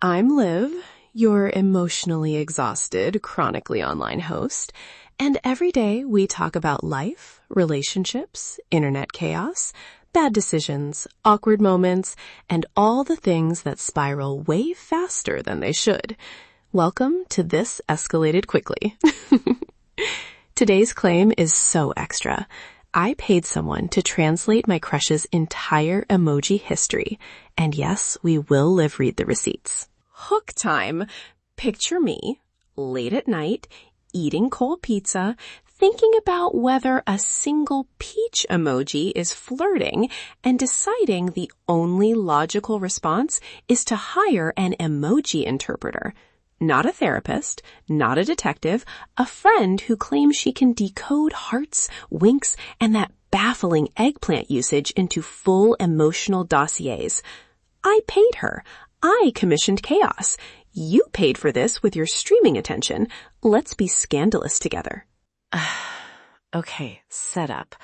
I'm Liv, your emotionally exhausted, chronically online host, and every day we talk about life, relationships, internet chaos, bad decisions, awkward moments, and all the things that spiral way faster than they should. Welcome to This Escalated Quickly. Today's claim is so extra. I paid someone to translate my crush's entire emoji history, and yes, we will read the receipts. Hook time. Picture me, late at night, eating cold pizza, thinking about whether a single peach emoji is flirting, and deciding the only logical response is to hire an emoji interpreter. Not a therapist, not a detective, a friend who claims she can decode hearts, winks, and that baffling eggplant usage into full emotional dossiers. I paid her. I commissioned chaos. You paid for this with your streaming attention. Let's be scandalous together. Okay, set up.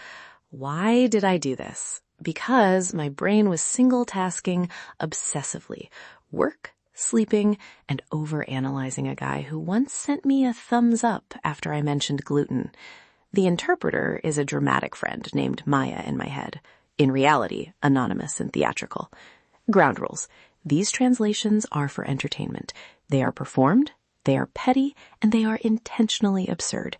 Why did I do this? Because my brain was single-tasking obsessively. Work, sleeping, and overanalyzing a guy who once sent me a thumbs up after I mentioned gluten. The interpreter is a dramatic friend named Maya in my head. In reality, anonymous and theatrical. Ground rules. These translations are for entertainment. They are performed, they are petty, and they are intentionally absurd.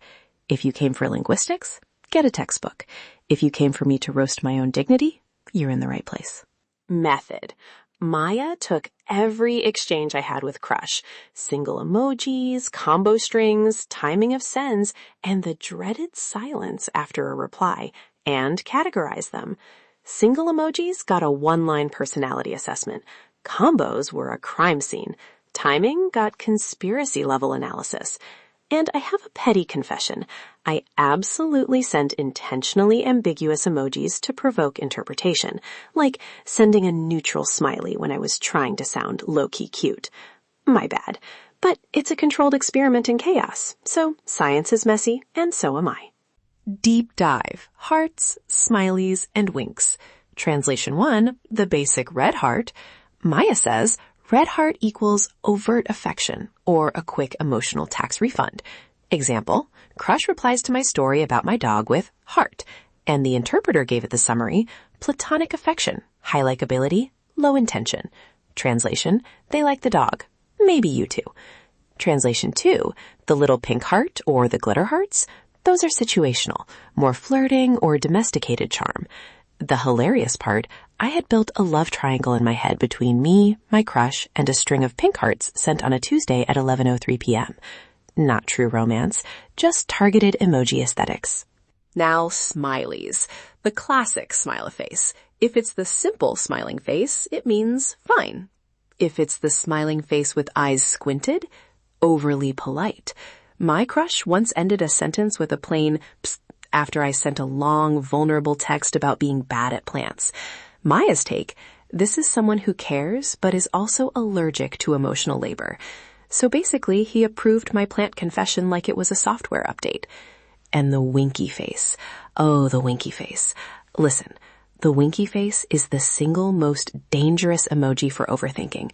If you came for linguistics, get a textbook. If you came for me to roast my own dignity, you're in the right place. Method. Maya took every exchange I had with Crush, single emojis, combo strings, timing of sends, and the dreaded silence after a reply, and categorized them. Single emojis got a one-line personality assessment. Combos were a crime scene. Timing got conspiracy-level analysis. And I have a petty confession. I absolutely sent intentionally ambiguous emojis to provoke interpretation, like sending a neutral smiley when I was trying to sound low-key cute. My bad. But it's a controlled experiment in chaos, so science is messy, and so am I. Deep dive. Hearts, smileys, and winks. Translation 1, the basic red heart. Maya says, red heart equals overt affection, or a quick emotional tax refund. Example, Crush replies to my story about my dog with heart, and the interpreter gave it the summary, platonic affection, high likability, low intention. Translation, they like the dog. Maybe you too. Translation 2, the little pink heart or the glitter hearts, those are situational, more flirting or domesticated charm. The hilarious part, I had built a love triangle in my head between me, my crush, and a string of pink hearts sent on a Tuesday at 11:03 p.m. Not true romance, just targeted emoji aesthetics. Now smileys. The classic smile-a-face. If it's the simple smiling face, it means fine. If it's the smiling face with eyes squinted, overly polite. My crush once ended a sentence with a plain psst after I sent a long, vulnerable text about being bad at plants. Maya's take, this is someone who cares but is also allergic to emotional labor. So basically, he approved my plant confession like it was a software update. And the winky face. Oh, the winky face. Listen, the winky face is the single most dangerous emoji for overthinking.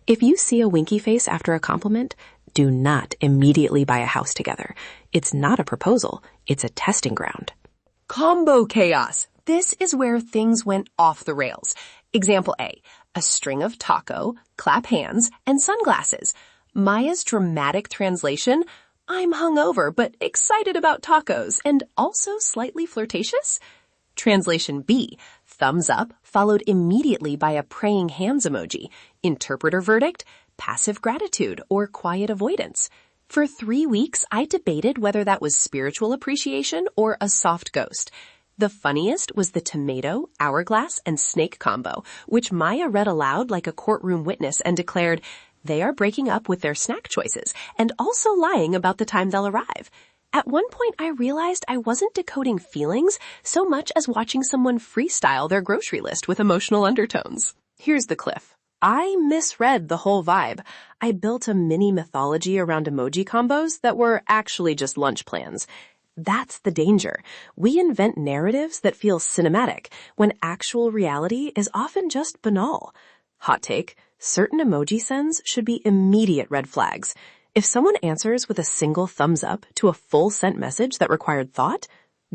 If you see a winky face after a compliment, do not immediately buy a house together. It's not a proposal. It's a testing ground. Combo chaos. This is where things went off the rails. Example A, a string of taco, clap hands, and sunglasses. Maya's dramatic translation, I'm hungover but excited about tacos and also slightly flirtatious. Translation B, thumbs up followed immediately by a praying hands emoji. Interpreter verdict, passive gratitude or quiet avoidance. For 3 weeks, I debated whether that was spiritual appreciation or a soft ghost. The funniest was the tomato, hourglass, and snake combo, which Maya read aloud like a courtroom witness and declared, they are breaking up with their snack choices and also lying about the time they'll arrive. At one point, I realized I wasn't decoding feelings so much as watching someone freestyle their grocery list with emotional undertones. Here's the cliff. I misread the whole vibe. I built a mini mythology around emoji combos that were actually just lunch plans. That's the danger. We invent narratives that feel cinematic when actual reality is often just banal. Hot take, Certain emoji sends should be immediate red flags. If someone answers with a single thumbs up to a full sent message that required thought,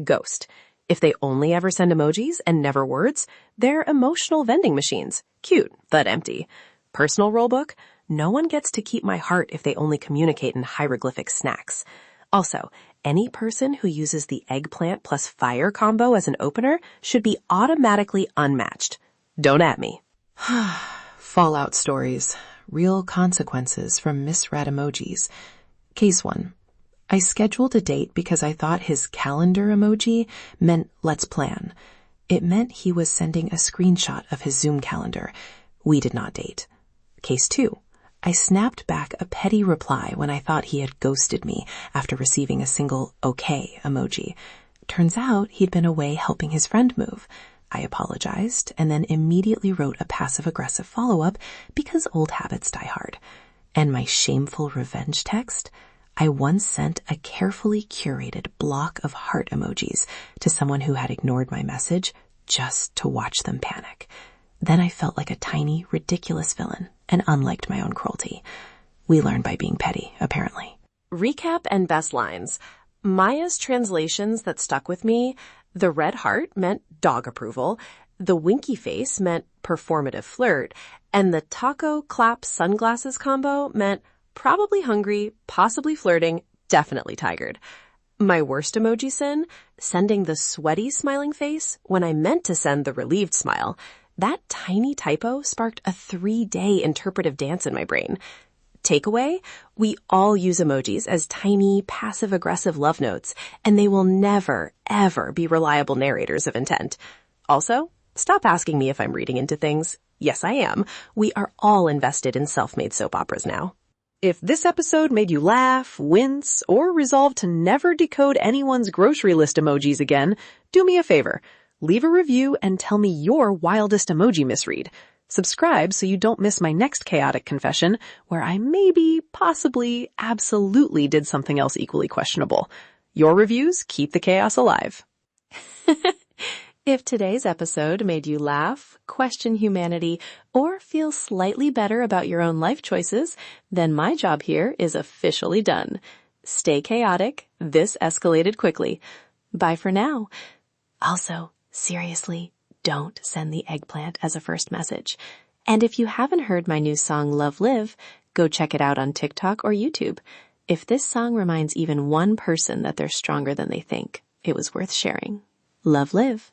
ghost. If they only ever send emojis and never words, they're emotional vending machines. Cute, but empty. Personal rulebook, no one gets to keep my heart if they only communicate in hieroglyphic snacks. Also, any person who uses the eggplant plus fire combo as an opener should be automatically unmatched. Don't at me. Fallout stories. Real consequences from misread emojis. Case 1. I scheduled a date because I thought his calendar emoji meant let's plan. It meant he was sending a screenshot of his Zoom calendar. We did not date. Case 2. I snapped back a petty reply when I thought he had ghosted me after receiving a single okay emoji. Turns out he'd been away helping his friend move. I apologized and then immediately wrote a passive-aggressive follow-up because old habits die hard. And my shameful revenge text? I once sent a carefully curated block of heart emojis to someone who had ignored my message just to watch them panic. Then I felt like a tiny, ridiculous villain and unliked my own cruelty. We learn by being petty, apparently. Recap and best lines. Maya's translations that stuck with me: the red heart meant dog approval, the winky face meant performative flirt, and the taco clap sunglasses combo meant probably hungry, possibly flirting, definitely tigered. My worst emoji sin: sending the sweaty smiling face when I meant to send the relieved smile. That tiny typo sparked a 3-day interpretive dance in my brain. Takeaway: we all use emojis as tiny, passive-aggressive love notes, and they will never, ever be reliable narrators of intent. Also, stop asking me if I'm reading into things. Yes, I am. We are all invested in self-made soap operas now. If this episode made you laugh, wince, or resolve to never decode anyone's grocery list emojis again, do me a favor. Leave a review and tell me your wildest emoji misread. Subscribe so you don't miss my next chaotic confession, where I maybe, possibly, absolutely did something else equally questionable. Your reviews keep the chaos alive. If today's episode made you laugh, question humanity, or feel slightly better about your own life choices, then my job here is officially done. Stay chaotic. This escalated quickly. Bye for now. Also, seriously, don't send the eggplant as a first message. And if you haven't heard my new song, Love Live, go check it out on TikTok or YouTube. If this song reminds even one person that they're stronger than they think, it was worth sharing. Love Live.